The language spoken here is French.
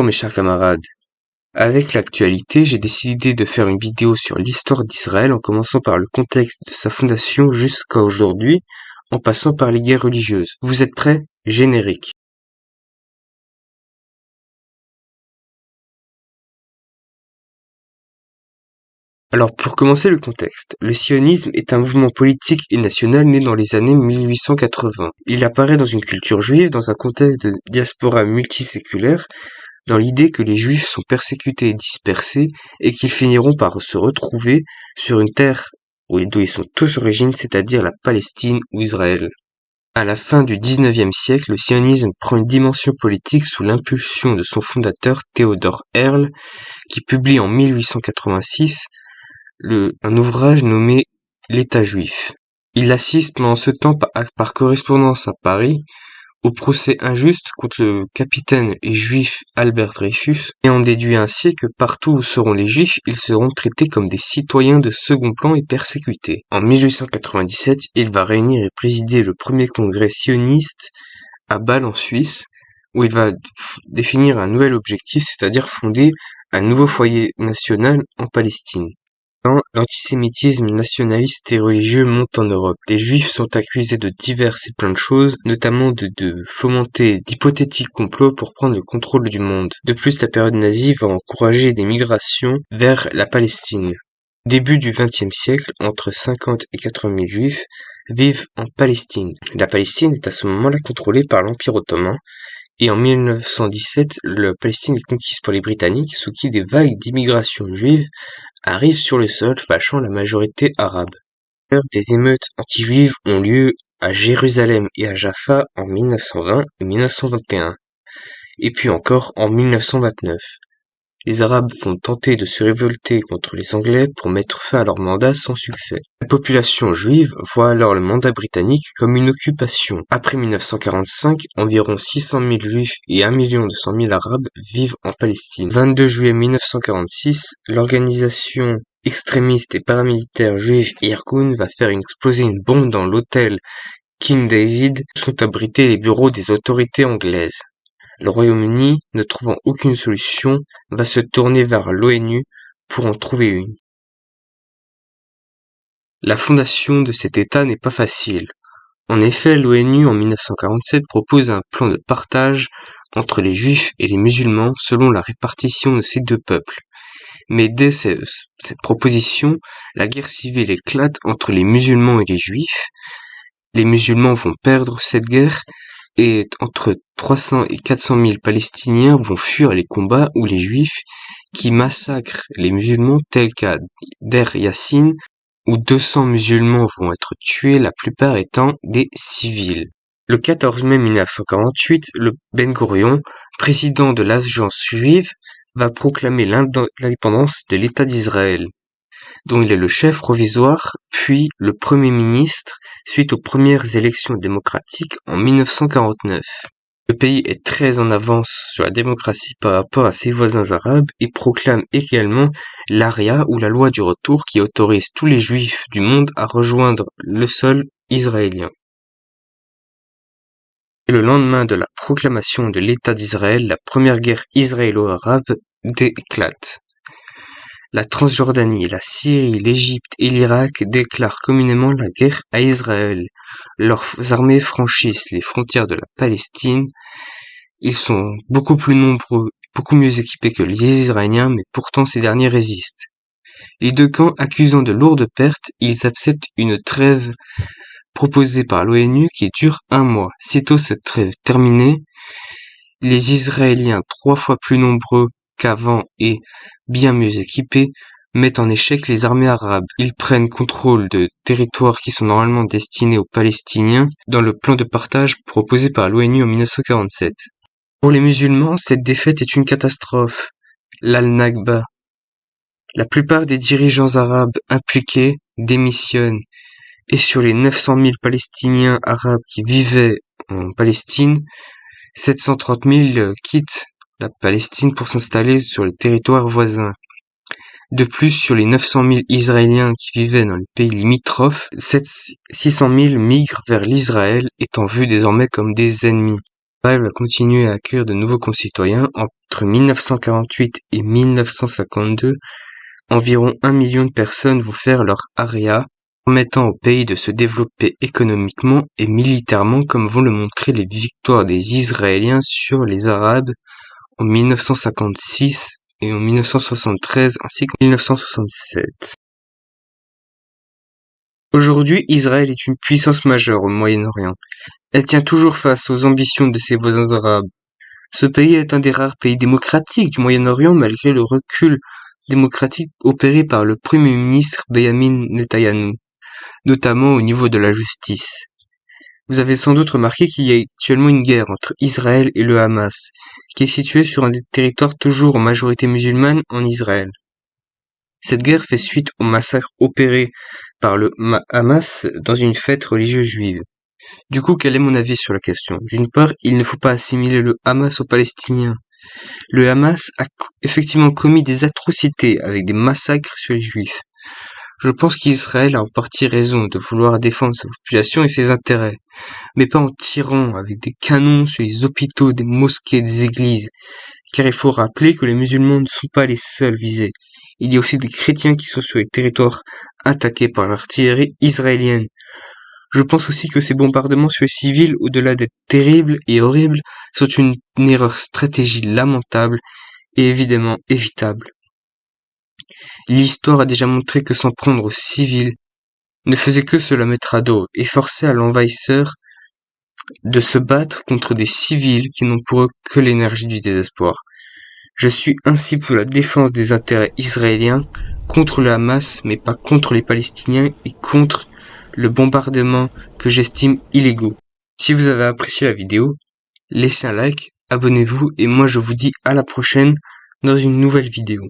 Bonjour mes chers camarades. Avec l'actualité, j'ai décidé de faire une vidéo sur l'histoire d'Israël en commençant par le contexte de sa fondation jusqu'à aujourd'hui, en passant par les guerres religieuses. Vous êtes prêts? Générique. Alors pour commencer le contexte, le sionisme est un mouvement politique et national né dans les années 1880. Il apparaît dans une culture juive dans un contexte de diaspora multiséculaire, dans l'idée que les Juifs sont persécutés et dispersés et qu'ils finiront par se retrouver sur une terre d'où ils sont tous origines, c'est-à-dire la Palestine ou Israël. À la fin du XIXe siècle, le sionisme prend une dimension politique sous l'impulsion de son fondateur Theodor Herzl, qui publie en 1886 un ouvrage nommé L'État juif. Il assiste pendant ce temps par correspondance à Paris au procès injuste contre le capitaine et juif Albert Dreyfus, et en déduit ainsi que partout où seront les juifs, ils seront traités comme des citoyens de second plan et persécutés. En 1897, il va réunir et présider le premier congrès sioniste à Bâle en Suisse, où il va définir un nouvel objectif, c'est-à-dire fonder un nouveau foyer national en Palestine. L'antisémitisme nationaliste et religieux monte en Europe. Les Juifs sont accusés de diverses et plein de choses, notamment de fomenter d'hypothétiques complots pour prendre le contrôle du monde. De plus, la période nazie va encourager des migrations vers la Palestine. Début du XXe siècle, entre 50 et 80 000 Juifs vivent en Palestine. La Palestine est à ce moment-là contrôlée par l'Empire ottoman, et en 1917, la Palestine est conquise par les Britanniques, sous qui des vagues d'immigration juive arrivent sur le sol, fâchant la majorité arabe. Des émeutes anti-juives ont lieu à Jérusalem et à Jaffa en 1920 et 1921, et puis encore en 1929. Les Arabes vont tenter de se révolter contre les Anglais pour mettre fin à leur mandat sans succès. La population juive voit alors le mandat britannique comme une occupation. Après 1945, environ 600 000 Juifs et 1 200 000 Arabes vivent en Palestine. 22 juillet 1946, l'organisation extrémiste et paramilitaire juive Irgun va faire exploser une bombe dans l'hôtel King David où sont abrités les bureaux des autorités anglaises. Le Royaume-Uni, ne trouvant aucune solution, va se tourner vers l'ONU pour en trouver une. La fondation de cet État n'est pas facile. En effet, l'ONU en 1947 propose un plan de partage entre les Juifs et les musulmans selon la répartition de ces deux peuples. Mais dès cette proposition, la guerre civile éclate entre les musulmans et les Juifs. Les musulmans vont perdre cette guerre, et entre 300 et 400 000 Palestiniens vont fuir les combats où les Juifs qui massacrent les musulmans tels qu'à Der Yassin, où 200 musulmans vont être tués, la plupart étant des civils. Le 14 mai 1948, le Ben Gurion, président de l'Agence juive, va proclamer l'indépendance de l'État d'Israël, dont il est le chef provisoire, puis le Premier ministre, suite aux premières élections démocratiques en 1949. Le pays est très en avance sur la démocratie par rapport à ses voisins arabes et proclame également l'Aria ou la loi du retour qui autorise tous les juifs du monde à rejoindre le sol israélien. Et le lendemain de la proclamation de l'État d'Israël, la première guerre israélo-arabe éclate. La Transjordanie, la Syrie, l'Égypte et l'Irak déclarent communément la guerre à Israël. Leurs armées franchissent les frontières de la Palestine. Ils sont beaucoup plus nombreux, beaucoup mieux équipés que les Israéliens, mais pourtant ces derniers résistent. Les deux camps accusant de lourdes pertes, ils acceptent une trêve proposée par l'ONU qui dure 1 mois. Sitôt cette trêve terminée, les Israéliens 3 fois plus nombreux qu'avant et bien mieux équipés, mettent en échec les armées arabes. Ils prennent contrôle de territoires qui sont normalement destinés aux Palestiniens dans le plan de partage proposé par l'ONU en 1947. Pour les musulmans, cette défaite est une catastrophe. L'Al-Nakba. La plupart des dirigeants arabes impliqués démissionnent, et sur les 900 000 Palestiniens arabes qui vivaient en Palestine, 730 000 quittent la Palestine pour s'installer sur les territoires voisins. De plus, sur les 900 000 Israéliens qui vivaient dans les pays limitrophes, 600 000 migrent vers l'Israël, étant vus désormais comme des ennemis. Israël va continuer à accueillir de nouveaux concitoyens. Entre 1948 et 1952, environ 1 million de personnes vont faire leur aria, permettant au pays de se développer économiquement et militairement, comme vont le montrer les victoires des Israéliens sur les Arabes en 1956 et en 1973 ainsi qu'en 1967. Aujourd'hui, Israël est une puissance majeure au Moyen-Orient. Elle tient toujours face aux ambitions de ses voisins arabes. Ce pays est un des rares pays démocratiques du Moyen-Orient malgré le recul démocratique opéré par le Premier ministre Benjamin Netanyahou, notamment au niveau de la justice. Vous avez sans doute remarqué qu'il y a actuellement une guerre entre Israël et le Hamas, qui est situé sur un des territoires toujours en majorité musulmane en Israël. Cette guerre fait suite au massacre opéré par le Hamas dans une fête religieuse juive. Du coup, quel est mon avis sur la question? D'une part, il ne faut pas assimiler le Hamas aux Palestiniens. Le Hamas a effectivement commis des atrocités avec des massacres sur les Juifs. Je pense qu'Israël a en partie raison de vouloir défendre sa population et ses intérêts, mais pas en tirant avec des canons sur les hôpitaux, des mosquées, des églises, car il faut rappeler que les musulmans ne sont pas les seuls visés. Il y a aussi des chrétiens qui sont sur les territoires attaqués par l'artillerie israélienne. Je pense aussi que ces bombardements sur les civils, au-delà d'être terribles et horribles, sont une erreur stratégie lamentable et évidemment évitable. L'histoire a déjà montré que s'en prendre aux civils ne faisait que se la mettre à dos et forcer à l'envahisseur de se battre contre des civils qui n'ont pour eux que l'énergie du désespoir. Je suis ainsi pour la défense des intérêts israéliens contre le Hamas, mais pas contre les Palestiniens et contre le bombardement que j'estime illégaux. Si vous avez apprécié la vidéo, laissez un like, abonnez-vous et moi je vous dis à la prochaine dans une nouvelle vidéo.